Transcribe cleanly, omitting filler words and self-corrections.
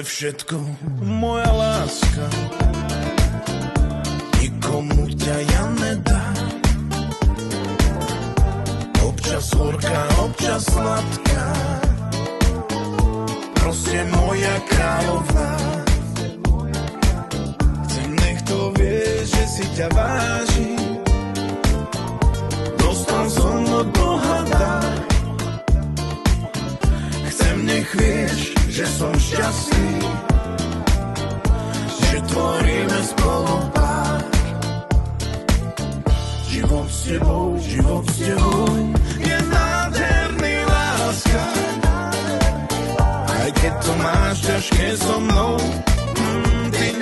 všetko, moja láska. Nikomu ťa ja nedám. Občas horká, občas sladká. Proste moja kráľovná. Chcem, nech to vieš, že si ťa vážim. Dostal som od Boha dar. Chcem, nech vieš, že som šťastný, že tvoríme spolu pár. Život s tebou je nádherný, láska. Aj keď to máš ťažké so mnou, ty